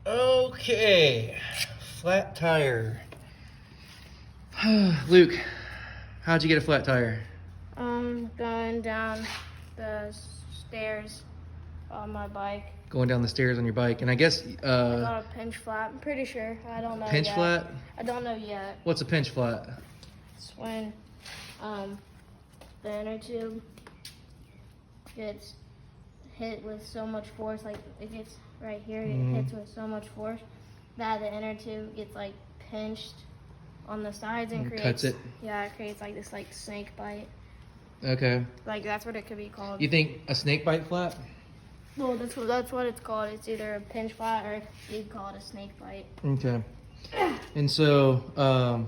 Okay, flat tire. Luke, how'd you get a flat tire? Going down the stairs on my bike. Going down the stairs on your bike, and I guess I got a pinch flat. I'm pretty sure. I don't know pinch yet. flat? I don't know yet. What's a pinch flat? It's when the inner tube gets hit with so much force, like it gets right here, it hits with so much force that the inner tube gets like pinched on the sides and creates, cuts it? Yeah, it creates like this like snake bite. Okay. Like that's what it could be called. You think a snake bite flat? Well, that's what it's called. It's either a pinch flat or you'd call it a snake bite. Okay. And so,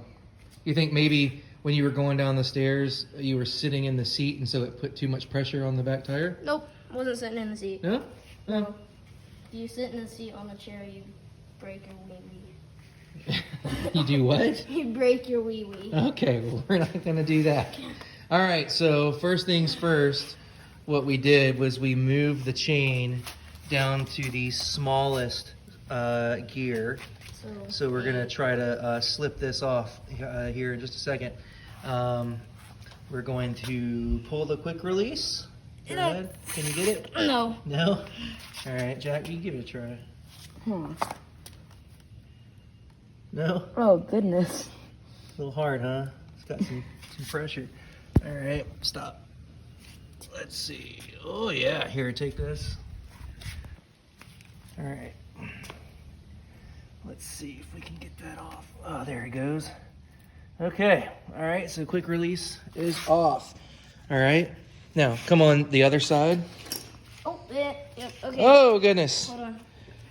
you think maybe when you were going down the stairs, you were sitting in the seat, and so it put too much pressure on the back tire? Nope, wasn't sitting in the seat. No? No. No. You sit in the seat on the chair, you break your wee wee. You do what? You break your wee wee. Okay, well, we're not going to do that. All right, so first things first, what we did was we moved the chain down to the smallest gear. So we're going to try to slip this off here in just a second. We're going to pull the quick release. Go ahead. Can you get it? No. No? All right, Jack, you give it a try. No? Oh, goodness. A little hard, huh? It's got some pressure. All right, stop. Let's see. Oh, yeah. Here, take this. All right. Let's see if we can get that off. Oh, there it goes. Okay. All right, so quick release is off. All right. Now, come on the other side. Oh, yeah, yep, okay. Oh, goodness. Hold on.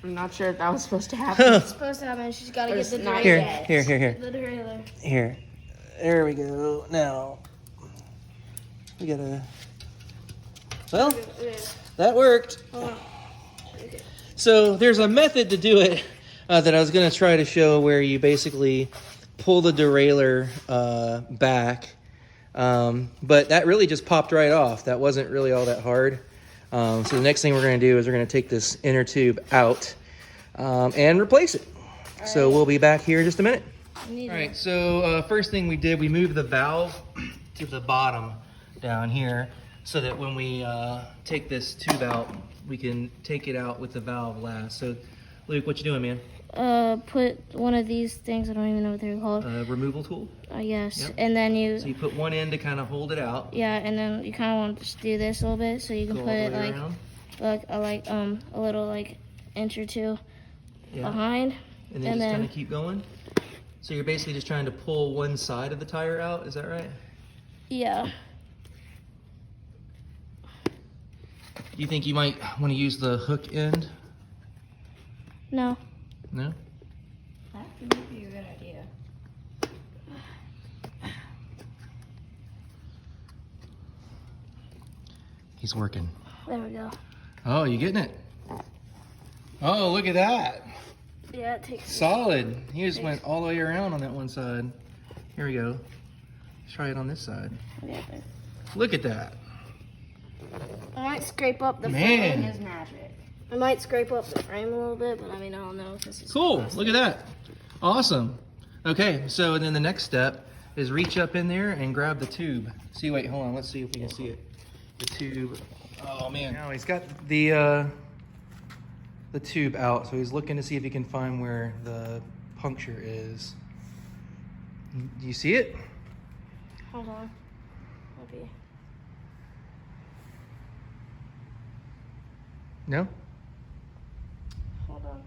I'm not sure if that was supposed to happen. It's supposed to happen. She's got to get the derailleur. Here. The derailleur. Here. There we go. Now, we gotta. Well, that worked. Hold on. Okay. So there's a method to do it that I was going to try to show where you basically pull the derailleur back. But that really just popped right off. That wasn't really all that hard. So the next thing we're going to do is we're going to take this inner tube out and replace it. So we'll be back here in just a minute. All right, so first thing we did, we moved the valve to the bottom down here so that when we take this tube out, we can take it out with the valve last. So, Luke, what you doing, man? Put one of these things, I don't even know what they're called. Removal tool? Yes. Yep. And then you... So you put one in to kind of hold it out. Yeah, and then you kind of want to just do this a little bit so you can Go put all the it way like, around. a little like inch or two Yeah. behind. And then just kind of keep going? So you're basically just trying to pull one side of the tire out, is that right? Yeah. Do you think you might want to use the hook end? No. No? That would be a good idea. He's working. There we go. Oh, you getting it? Oh, look at that. Yeah, it takes... Solid. He just went all the way around on that one side. Here we go. Let's try it on this side. Yeah, Look at that. I might scrape up the Man. frame. Is magic. I might scrape up the frame a little bit, but I mean, I don't know if this is Cool. Look at that. Awesome. Okay, so then the next step is reach up in there and grab the tube. See, wait, hold on. Let's see if we can see it. The tube. Oh, man. Now he's got the tube out, so he's looking to see if he can find where the puncture is. Do you see it? Hold on. Maybe. No? Hold on.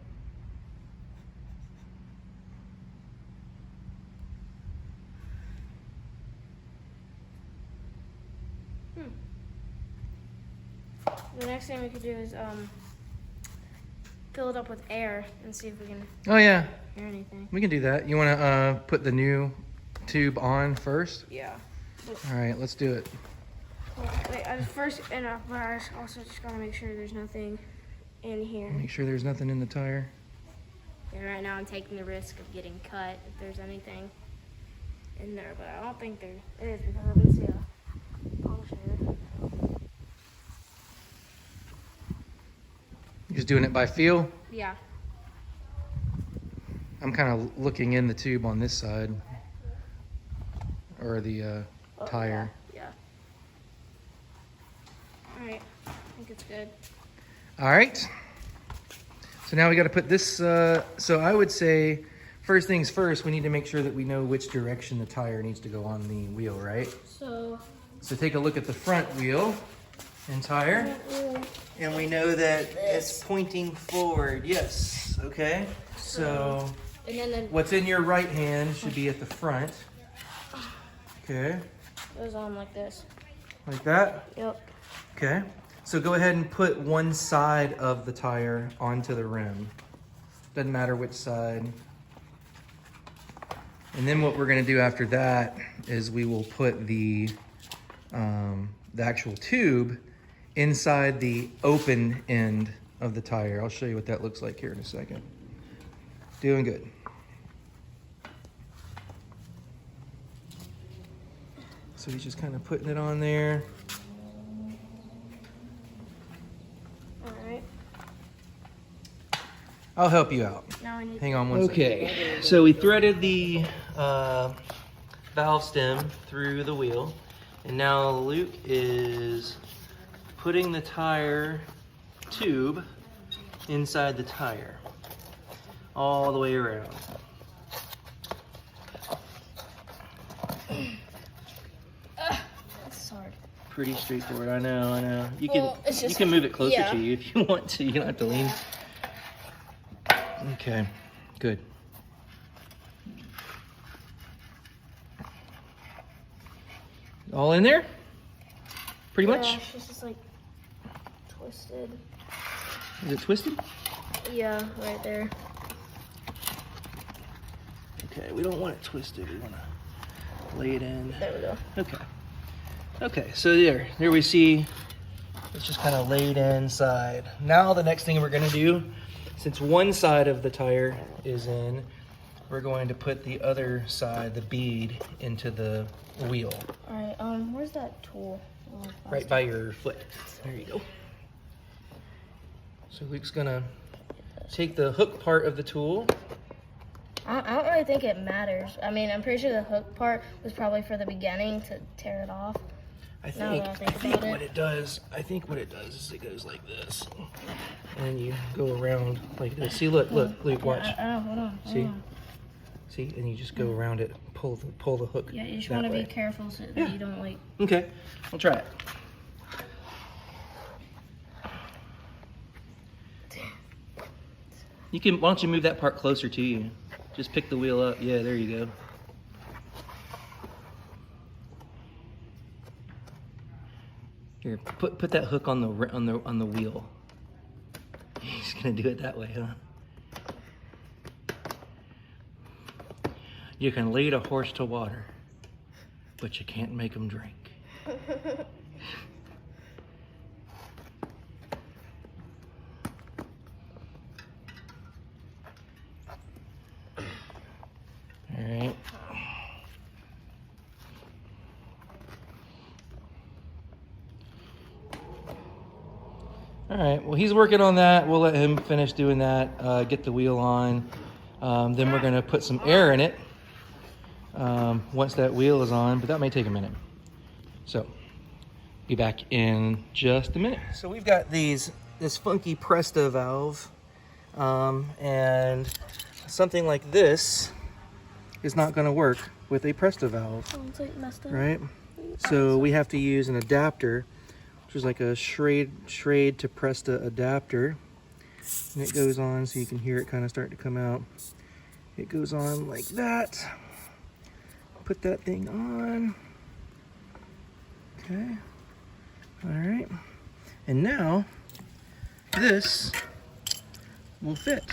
The next thing we could do is fill it up with air and see if we can Oh, yeah. hear anything. We can do that. You want to put the new tube on first? Yeah. All right, let's do it. Wait, but I also just gotta make sure there's nothing in here. Make sure there's nothing in the tire. And right now I'm taking the risk of getting cut if there's anything in there, but I don't think there is because I didn't see a puncture. You're just doing it by feel? Yeah. I'm kind of looking in the tube on this side, or the tire. Yeah. All right. I think it's good. All right. So now we got to put this. So I would say, first things first, we need to make sure that we know which direction the tire needs to go on the wheel, right? So take a look at the front wheel and tire, and we know that it's pointing forward. Yes. Okay. So And then what's in your right hand should be at the front. Okay. it goes on like this. Like that. Yep. Okay. So go ahead and put one side of the tire onto the rim. Doesn't matter which side. And then what we're going to do after that is we will put the actual tube inside the open end of the tire. I'll show you what that looks like here in a second. Doing good. So he's just kind of putting it on there. All right. I'll help you out. Now I need. Hang on one second. Okay, so we threaded the valve stem through the wheel, and now Luke is putting the tire tube inside the tire, all the way around. That's hard. Pretty straightforward, I know. You can Well, it's you just- can move it closer yeah. to you if you want to. You don't have to lean. Okay, good. All in there? Pretty much? Yeah, it's just like twisted. Is it twisted? Yeah, right there. Okay, we don't want it twisted. We want to lay it in. There we go. Okay. Okay, so there we see it's just kind of laid inside. Now the next thing we're going to do, since one side of the tire is in, we're going to put the other side, the bead, into the wheel. All right. Where's that tool? Oh, Right by your foot. There you go. So Luke's gonna take the hook part of the tool. I don't really think it matters. I mean, I'm pretty sure the hook part was probably for the beginning to tear it off. I Now think, that I think about what it does, is it goes like this. And you go around like this. See, look, Luke, watch. Hold on. See? See, and you just go around it, pull the hook. Yeah, you just that want to way. be careful so that Yeah. you don't like. Okay, I'll try it. You can. Why don't you move that part closer to you? Just pick the wheel up. Yeah, there you go. Here, put that hook on the wheel. He's gonna do it that way, huh? You can lead a horse to water, but you can't make him drink. All right. All right, well, he's working on that. We'll let him finish doing that, get the wheel on. Then we're gonna put some air in it once that wheel is on, but that may take a minute. So, be back in just a minute. So we've got this funky Presto valve, and something like this is not gonna work with a Presto valve, Oh, it's like messed up. right? So we have to use an adapter, which is like a Schrade to Presta adapter. And it goes on so you can hear it kind of start to come out. It goes on like that. Put that thing on. Okay. All right. And now this will fit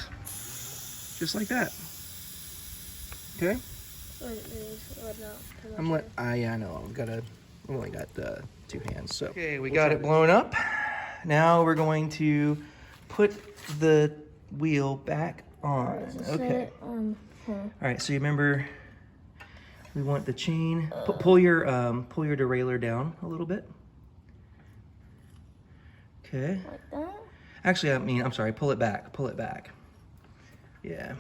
just like that. Okay. Yeah, I know. I've only got 2 hands. So okay, we got it blown up. Now we're going to put the wheel back on. Okay. All right. So you remember, we want the chain. Pull your derailleur down a little bit. Okay. Like that? Actually, I'm sorry. Pull it back. Pull it back. Yeah.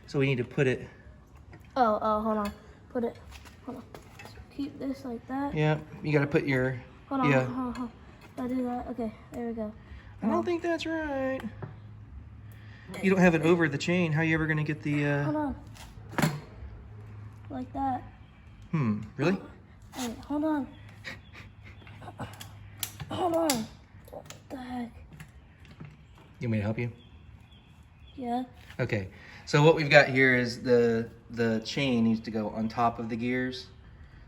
So we need to put it. Oh, hold on. Hold on. So keep this like that. Yeah, you got to put your. Hold on. Yeah. Hold on. I do that. Okay, there we go. I don't think that's right. You don't have it over the chain. How are you ever gonna get the? Hold on. Like that. Really? Wait, hold on. Hold on. What the heck? You want me to help you? Yeah. Okay. So what we've got here is the chain needs to go on top of the gears.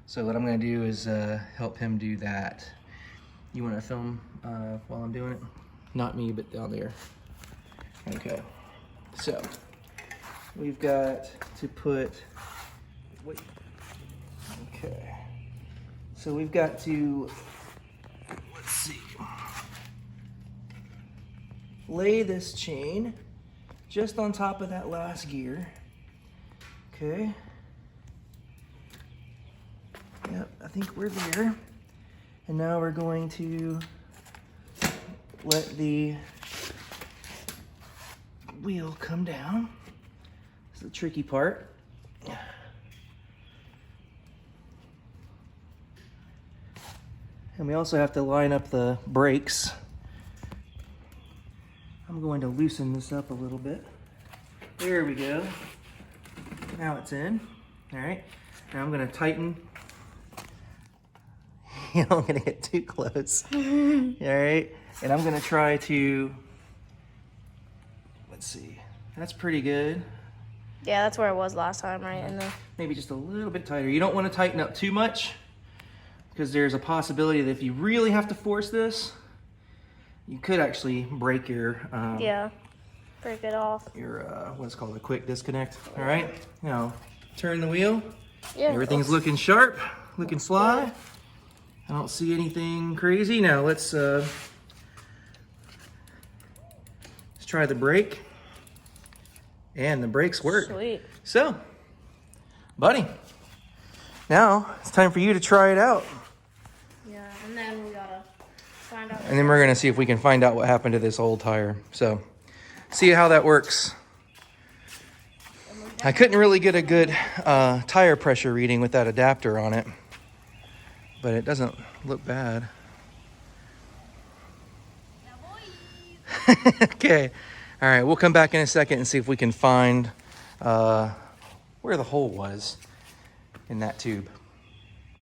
So what I'm gonna do is help him do that. You want to film while I'm doing it? Not me, but down there. Okay. So we've got to put. Wait. Okay. So we've got to. Let's see. Lay this chain just on top of that last gear. Okay. Yep, I think we're there. And now we're going to let the wheel come down. This is the tricky part. And we also have to line up the brakes. I'm going to loosen this up a little bit. There we go. Now it's in. All right. Now I'm going to tighten. You know, I'm going to get too close. All right. And I'm going to try to, let's see. That's pretty good. Yeah, that's where it was last time, right? And then Maybe just a little bit tighter. You don't want to tighten up too much because there's a possibility that if you really have to force this, you could actually break your yeah, break it off. your what's called a quick disconnect. All right, now turn the wheel. Yeah. Everything's looking sharp, looking sly. I don't see anything crazy. Now let's try the brake. And the brakes work. Sweet. So, buddy, now it's time for you to try it out. Yeah, and then we gotta find out. And then we're gonna see if we can find out what happened to this old tire. So, see how that works. I couldn't really get a good tire pressure reading with that adapter on it, but it doesn't look bad. Okay, all right, we'll come back in a second and see if we can find where the hole was in that tube.